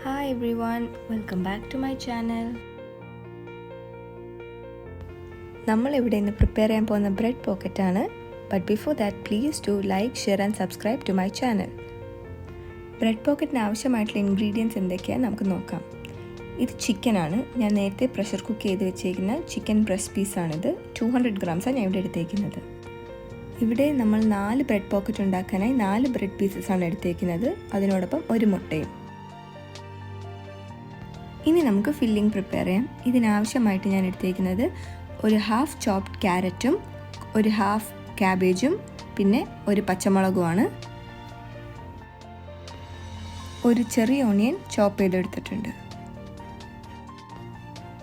Hi everyone, welcome back to my channel. നമ്മളിവിടെ ഇന്ന് prepare ചെയ്യാൻ പോകുന്ന ബ്രെഡ് പോക്കറ്റാണ്. But before that please do like, share and subscribe to my channel. Bread പോക്കറ്റിന് ആവശ്യമായിട്ടുള്ള ingredients എന്തൊക്കെയാണെന്ന് നമുക്ക് നോക്കാം. ഇത് ചിക്കനാണ്. ഞാൻ നേരത്തെ പ്രഷർ കുക്ക് ചെയ്ത് വെച്ചേക്കുന്ന ചിക്കൻ ബ്രസ്റ്റ് പീസാണിത്. 200 ഗ്രാംസാണ് ഞാൻ ഇവിടെ എടുത്തേക്കുന്നത്. ഇവിടെ നമ്മൾ 4 ബ്രെഡ് പോക്കറ്റ് ഉണ്ടാക്കാനായി 4 ബ്രെഡ് പീസസാണ് എടുത്തേക്കുന്നത്. അതിനോടൊപ്പം ഒരു മുട്ടയും. ഇനി നമുക്ക് ഫില്ലിംഗ് പ്രിപ്പയർ ചെയ്യാം. ഇതിനാവശ്യമായിട്ട് ഞാൻ എടുത്തേക്കുന്നത് ഒരു ഹാഫ് ചോപ്ഡ് ക്യാരറ്റും ഒരു ഹാഫ് കാബേജും പിന്നെ ഒരു പച്ചമുളകുമാണ്. ഒരു ചെറിയ ഓണിയൻ ചോപ്പ് ചെയ്തെടുത്തിട്ടുണ്ട്.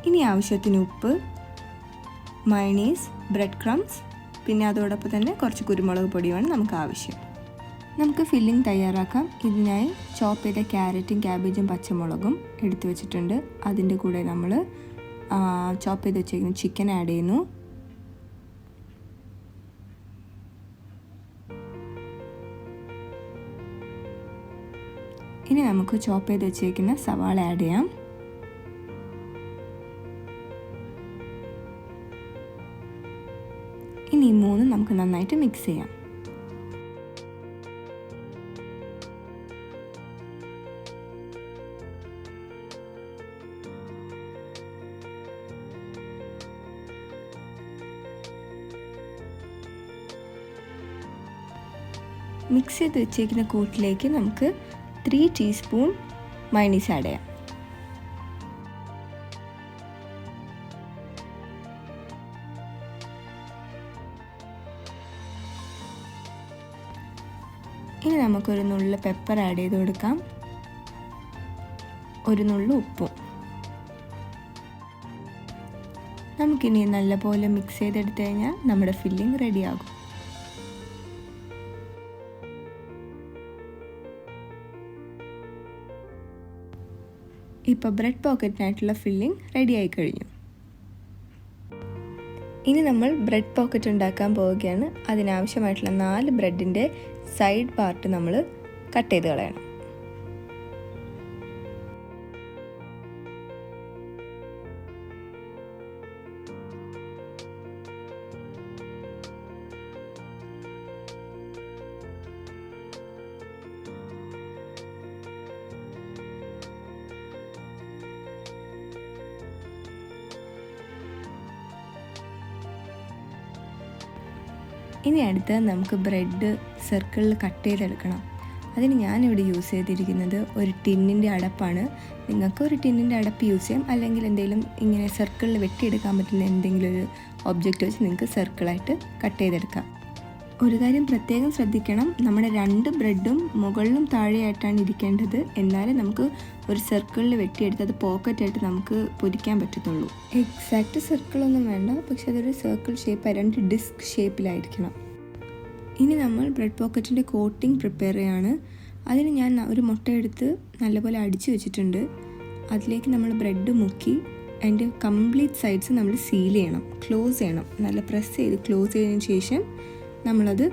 ഇനി ആവശ്യത്തിന് ഉപ്പ്, മയണീസ്, ബ്രെഡ് ക്രംസ്, പിന്നെ അതോടൊപ്പം തന്നെ കുറച്ച് കുരുമുളക് പൊടിയുമാണ് നമുക്ക് ആവശ്യം. നമുക്ക് ഫില്ലിംഗ് തയ്യാറാക്കാം. ഇതിനായി ചോപ്പ് ചെയ്ത ക്യാരറ്റും കാബേജും പച്ചമുളകും എടുത്തു വെച്ചിട്ടുണ്ട്. അതിൻ്റെ കൂടെ നമ്മൾ ചോപ്പ് ചെയ്ത് വെച്ചിരിക്കുന്ന ചിക്കൻ ആഡ് ചെയ്യുന്നു. ഇനി നമുക്ക് ചോപ്പ് ചെയ്ത് വെച്ചിരിക്കുന്ന സവാള ആഡ് ചെയ്യാം. ഇനി ഈ മൂന്നും നമുക്ക് നന്നായിട്ട് മിക്സ് ചെയ്യാം. മിക്സ് ചെയ്ത് വെച്ചേക്കുന്ന കൂട്ടിലേക്ക് നമുക്ക് 3 ടീസ്പൂൺ മയണീസ് ആഡ് ചെയ്യാം. ഇനി നമുക്കൊരു നുള്ളു പെപ്പർ ആഡ് ചെയ്ത് കൊടുക്കാം. ഒരു നുള്ളു ഉപ്പും. നമുക്കിനി നല്ലപോലെ മിക്സ് ചെയ്തെടുത്തു കഴിഞ്ഞാൽ നമ്മുടെ ഫില്ലിംഗ് റെഡിയാകും. ഇപ്പോൾ ബ്രെഡ് പോക്കറ്റിനായിട്ടുള്ള ഫില്ലിംഗ് റെഡി ആയി കഴിഞ്ഞു. ഇനി നമ്മൾ ബ്രെഡ് പോക്കറ്റ് ഉണ്ടാക്കാൻ പോവുകയാണ്. അതിനാവശ്യമായിട്ടുള്ള 4 ബ്രെഡിൻ്റെ സൈഡ് പാർട്ട് നമ്മൾ കട്ട് ചെയ്ത് കളയണം. ഇനി അടുത്ത് നമുക്ക് ബ്രെഡ് സർക്കിളിൽ കട്ട് ചെയ്തെടുക്കണം. അതിന് ഞാനിവിടെ യൂസ് ചെയ്തിരിക്കുന്നത് ഒരു ടിന്നിൻ്റെ അടപ്പാണ്. നിങ്ങൾക്ക് ഒരു ടിന്നിൻ്റെ അടപ്പ് യൂസ് ചെയ്യാം, അല്ലെങ്കിൽ എന്തെങ്കിലും ഇങ്ങനെ സർക്കിളിൽ വെട്ടിയെടുക്കാൻ പറ്റുന്ന എന്തെങ്കിലും ഒരു ഒബ്ജക്റ്റ് വെച്ച് നിങ്ങൾക്ക് സർക്കിളായിട്ട് കട്ട് ചെയ്തെടുക്കാം. ഒരു കാര്യം പ്രത്യേകം ശ്രദ്ധിക്കണം, നമ്മുടെ 2 ബ്രെഡും മുകളിലും താഴെയായിട്ടാണ് ഇരിക്കേണ്ടത്. എന്നാലേ നമുക്ക് ഒരു സർക്കിളിൽ വെട്ടിയെടുത്ത് അത് പോക്കറ്റായിട്ട് നമുക്ക് പൊരിക്കാൻ പറ്റത്തുള്ളൂ. എക്സാക്റ്റ് സർക്കിളൊന്നും വേണ്ട, പക്ഷെ അതൊരു സർക്കിൾ ഷേപ്പ് 2 ഡിസ്ക് ഷേപ്പിലായിരിക്കണം. ഇനി നമ്മൾ ബ്രെഡ് പോക്കറ്റിൻ്റെ കോട്ടിംഗ് പ്രിപ്പയർ ചെയ്യാണ്. അതിന് ഞാൻ ഒരു മുട്ട എടുത്ത് നല്ലപോലെ അടിച്ചു വെച്ചിട്ടുണ്ട്. അതിലേക്ക് നമ്മൾ ബ്രെഡ് മുക്കി അതിൻ്റെ കംപ്ലീറ്റ് സൈഡ്സ് നമ്മൾ സീൽ ചെയ്യണം, ക്ലോസ് ചെയ്യണം. നല്ല പ്രസ് ചെയ്ത് ക്ലോസ് ചെയ്തതിന് ശേഷം നമ്മളത്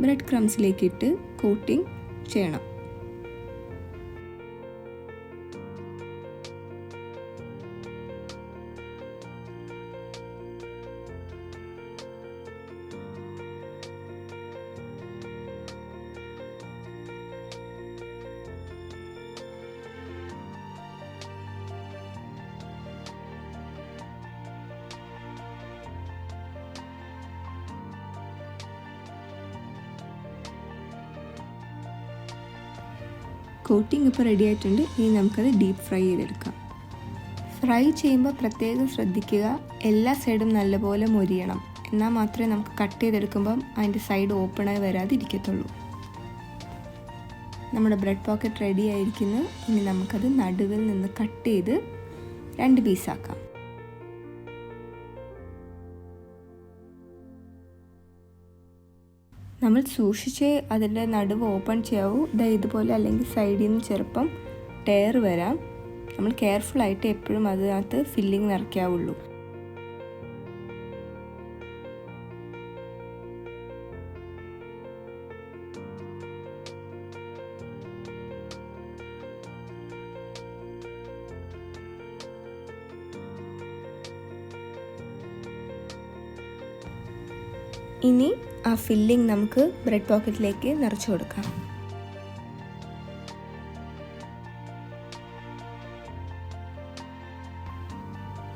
ബ്രെഡ് ക്രംസിലേക്ക് ഇട്ട് കോട്ടിംഗ് ചെയ്യണം. കോട്ടിംഗ് ഇപ്പോൾ റെഡി ആയിട്ടുണ്ട്. ഇനി നമുക്കത് ഡീപ്പ് ഫ്രൈ ചെയ്തെടുക്കാം. ഫ്രൈ ചെയ്യുമ്പോൾ പ്രത്യേകം ശ്രദ്ധിക്കുക, എല്ലാ സൈഡും നല്ലപോലെ മൊരിയണം. എന്നാൽ മാത്രമേ നമുക്ക് കട്ട് ചെയ്തെടുക്കുമ്പം അതിൻ്റെ സൈഡ് ഓപ്പണായി വരാതിരിക്കത്തുള്ളൂ. നമ്മുടെ ബ്രെഡ് പോക്കറ്റ് റെഡി ആയിരിക്കുന്നു. ഇനി നമുക്കത് നടുവിൽ നിന്ന് കട്ട് ചെയ്ത് 2 പീസാക്കാം. നമ്മൾ സൂക്ഷിച്ച് അതിൻ്റെ നടുവ് ഓപ്പൺ ചെയ്യാവൂ. ഇതുപോലെ, അല്ലെങ്കിൽ സൈഡിൽ നിന്ന് ചെറുപ്പം ടയർ വരാം. നമ്മൾ കെയർഫുള്ളായിട്ട് എപ്പോഴും അതിനകത്ത് ഫില്ലിംഗ് നിറയ്ക്കാവുള്ളൂ. ഇനി ആ ഫില്ലിംഗ് നമുക്ക് ബ്രെഡ് പോക്കറ്റിലേക്ക് നിറച്ചു കൊടുക്കാം.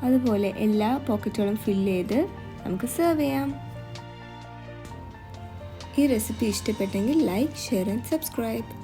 അതുപോലെ എല്ലാ പോക്കറ്റുകളും ഫില്ല് ചെയ്ത് നമുക്ക് സെർവ് ചെയ്യാം. ഈ റെസിപ്പി ഇഷ്ടപ്പെട്ടെങ്കിൽ ലൈക്ക്, ഷെയർ ആൻഡ് സബ്സ്ക്രൈബ്.